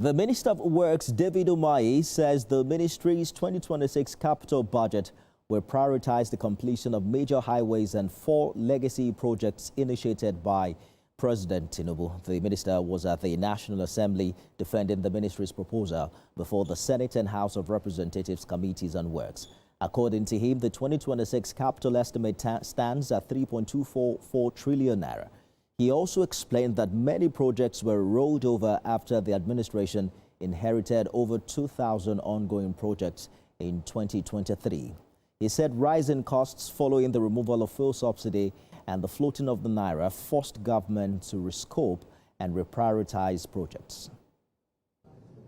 The Minister of Works, David Umahi, says the Ministry's 2026 capital budget will prioritize the completion of major highways and 4 legacy projects initiated by President Tinubu. The minister was at the National Assembly defending the ministry's proposal before the Senate and House of Representatives Committees on Works. According to him, the 2026 capital estimate stands at 3.244 trillion naira. He also explained that many projects were rolled over after the administration inherited over 2,000 ongoing projects in 2023. He said rising costs following the removal of fuel subsidy and the floating of the naira forced government to rescope and reprioritize projects.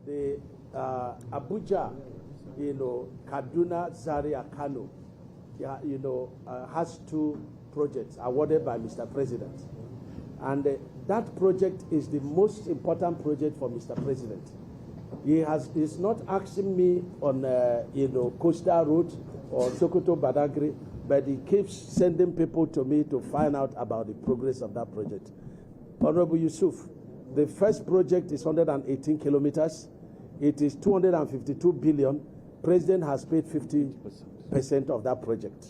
The Abuja, Kaduna, Zaria, Kano, has 2 projects awarded by Mr. President. And that project is the most important project for Mr. President. He's not asking me on, Coastal Road or Sokoto Badagry, but he keeps sending people to me to find out about the progress of that project. Honorable Yusuf, the first project is 118 kilometers. It is 252 billion. President has paid 50% of that project.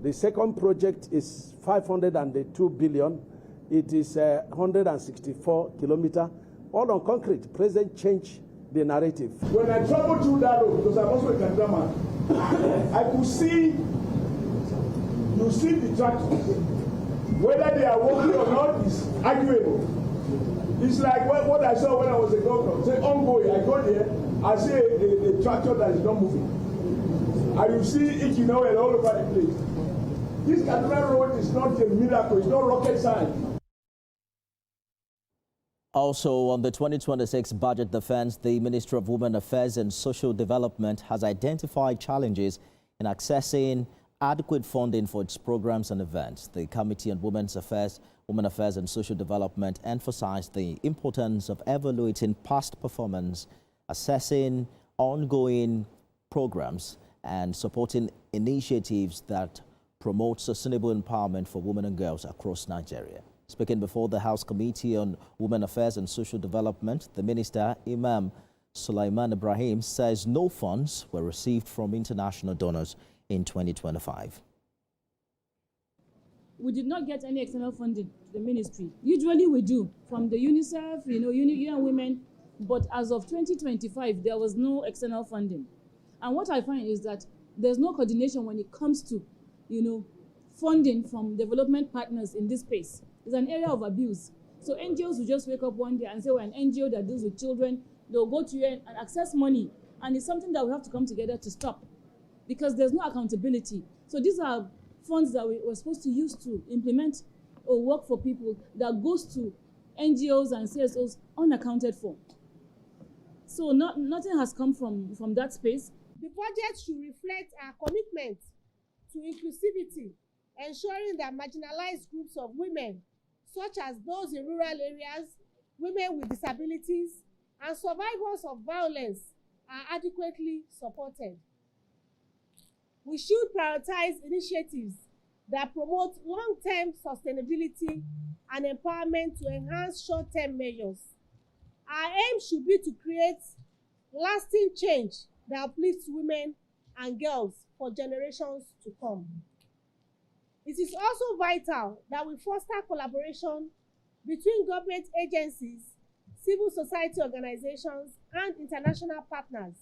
The second project is 502 billion. It is 164 kilometers, all on concrete. President changed the narrative. When I traveled through that road, because I'm also a cameraman, I could see, you see the tractors. Whether they are working or not is arguable. It's like what I saw when I was a governor. Say, ongoing, I go there, I see a tractor that is not moving. And you see it, all over the place. This Kaduna road is not a miracle, it's not rocket science. Also, on the 2026 budget defense, the Ministry of Women Affairs and Social Development has identified challenges in accessing adequate funding for its programs and events. The Committee on Women Affairs and Social Development emphasized the importance of evaluating past performance, assessing ongoing programs, and supporting initiatives that promote sustainable empowerment for women and girls across Nigeria. Speaking before the House Committee on Women Affairs and Social Development, the Minister, Imam Sulaiman Ibrahim, says no funds were received from international donors in 2025. We did not get any external funding to the ministry. Usually we do, from the UNICEF, UN Women, but as of 2025, there was no external funding. And what I find is that there's no coordination when it comes to, funding from development partners in this space. It's an area of abuse. So NGOs will just wake up one day and say, we're an NGO that deals with children. They'll go to UN and access money. And it's something that we have to come together to stop because there's no accountability. So these are funds that we were supposed to use to implement or work for people that goes to NGOs and CSOs unaccounted for. So nothing has come from that space. The budget should reflect our commitment to inclusivity, ensuring that marginalized groups of women, such as those in rural areas, women with disabilities, and survivors of violence are adequately supported. We should prioritize initiatives that promote long-term sustainability and empowerment to enhance short-term measures. Our aim should be to create lasting change that uplifts women and girls for generations to come. It is also vital that we foster collaboration between government agencies, civil society organizations, and international partners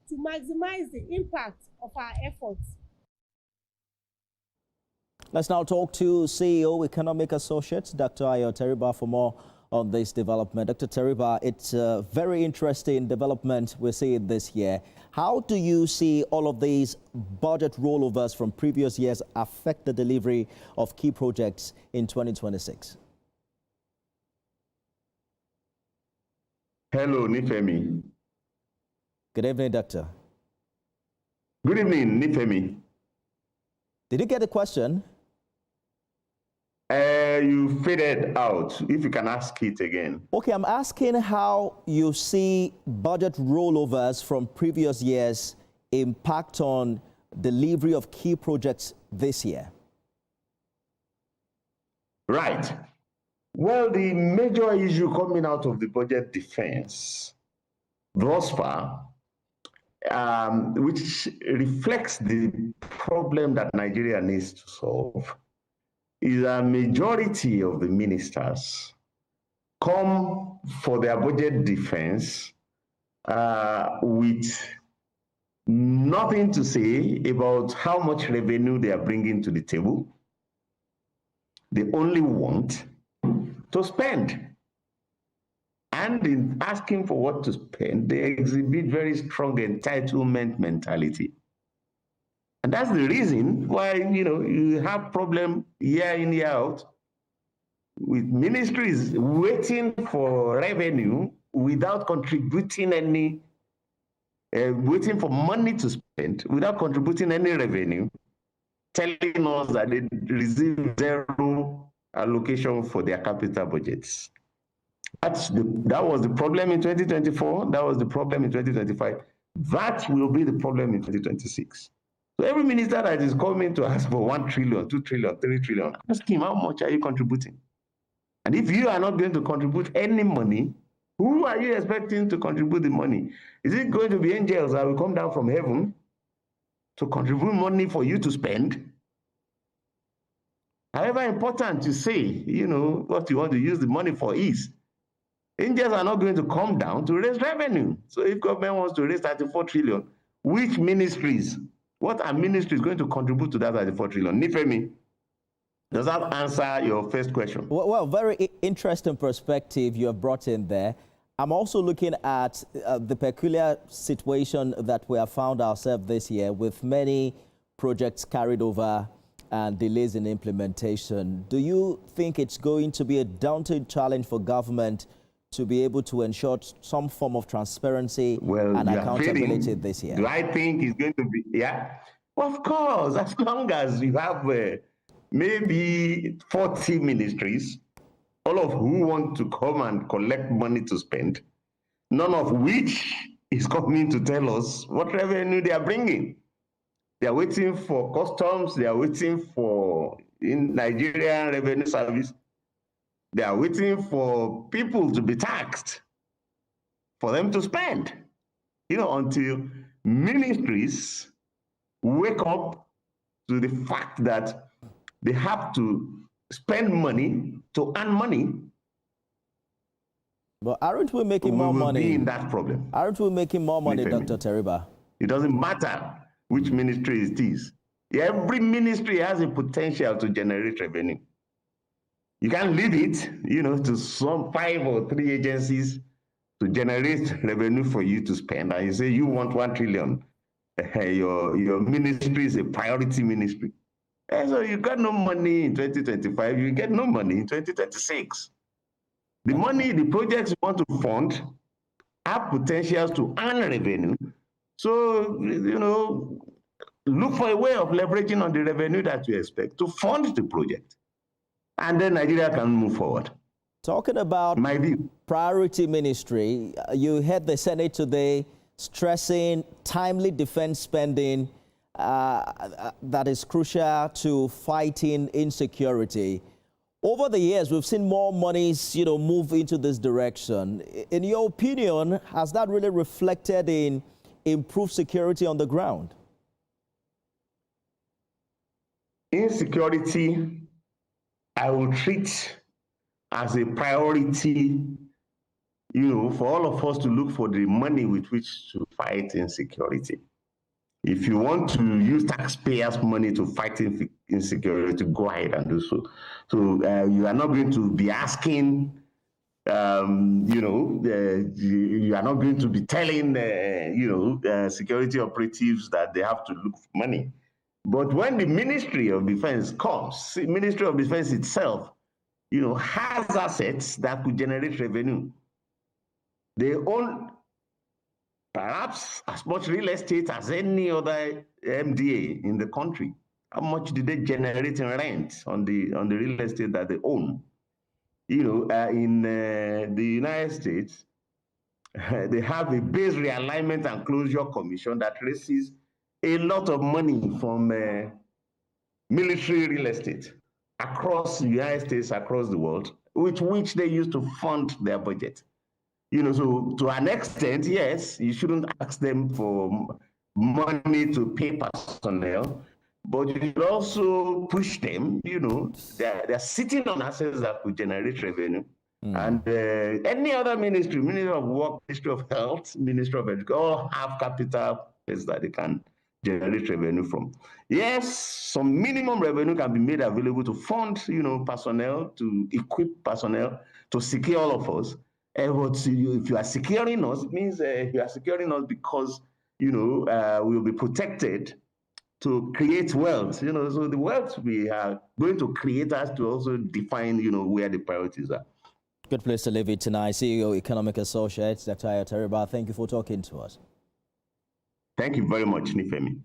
to maximize the impact of our efforts. Let's now talk to CEO Economic Associates, Dr. Ayo Teriba, for more on this development. Dr. Teriba, it's a very interesting development we're seeing this year. How do you see all of these budget rollovers from previous years affect the delivery of key projects in 2026? Hello, Nifemi. Good evening, Doctor. Good evening, Nifemi. Did you get the question? You faded out. If you can ask it again. Okay, I'm asking how you see budget rollovers from previous years impact on delivery of key projects this year. Right. Well, the major issue coming out of the budget defense thus far, which reflects the problem that Nigeria needs to solve, is a majority of the ministers come for their budget defense with nothing to say about how much revenue they are bringing to the table. They only want to spend. And in asking for what to spend, they exhibit very strong entitlement mentality. And that's the reason why, you have problem year in, year out with ministries waiting for revenue without contributing any, waiting for money to spend without contributing any revenue, telling us that they receive zero allocation for their capital budgets. That was the problem in 2024. That was the problem in 2025. That will be the problem in 2026. So every minister that is coming to ask for 1 trillion, 2 trillion, 3 trillion, ask him, how much are you contributing? And if you are not going to contribute any money, who are you expecting to contribute the money? Is it going to be angels that will come down from heaven to contribute money for you to spend? However important you say, what you want to use the money for is, angels are not going to come down to raise revenue. So if government wants to raise 34 trillion, which ministries, what are ministries going to contribute to that 34 trillion? Nifemi, does that answer your first question? Well, very interesting perspective you have brought in there. I'm also looking at the peculiar situation that we have found ourselves this year with many projects carried over and delays in implementation. Do you think it's going to be a daunting challenge for government to be able to ensure some form of transparency and accountability this year? Do I think it's going to be, Well, of course, as long as you have maybe 40 ministries, all of who want to come and collect money to spend, none of which is coming to tell us what revenue they are bringing. They are waiting for customs, they are waiting for Nigerian Revenue Service, they are waiting for people to be taxed for them to spend, until ministries wake up to the fact that they have to spend money to earn money. But aren't we making more money? We will be in that problem. Aren't we making more money, Dr. Teriba? It doesn't matter which ministry it is. Every ministry has a potential to generate revenue. You can't leave it, to some 5 or 3 agencies to generate revenue for you to spend. And you say you want 1 trillion. Your ministry is a priority ministry. And so you got no money in 2025, you get no money in 2026. The money, the projects you want to fund have potentials to earn revenue. So, look for a way of leveraging on the revenue that you expect to fund the project. And then Nigeria can move forward. Talking about my view, priority ministry, you heard the Senate today stressing timely defense spending that is crucial to fighting insecurity. Over the years, we've seen more monies, move into this direction. In your opinion, has that really reflected in improved security on the ground? Insecurity, I will treat as a priority, for all of us to look for the money with which to fight insecurity. If you want to use taxpayers' money to fight insecurity, go ahead and do so. So you are not going to be asking, you are not going to be telling, security operatives that they have to look for money. But when the Ministry of Defense comes, the Ministry of Defense itself, has assets that could generate revenue. They own perhaps as much real estate as any other MDA in the country. How much did they generate in rent on the real estate that they own? In the United States, they have a base realignment and closure commission that raises a lot of money from military real estate across the United States, across the world, which they use to fund their budget. So to an extent, yes, you shouldn't ask them for money to pay personnel, but you should also push them. They're sitting on assets that could generate revenue. And any other ministry, Ministry of Work, Ministry of Health, Ministry of Education, all have capital that they can generate revenue from. Yes, some minimum revenue can be made available to fund, personnel, to equip personnel, to secure all of us. But if you are securing us, it means you are securing us because, we will be protected to create wealth. So the wealth we are going to create has to also define, where the priorities are. Good place to leave it tonight. CEO Economic Associates, Dr. Ayotariba, thank you for talking to us. Thank you very much, Nifemi.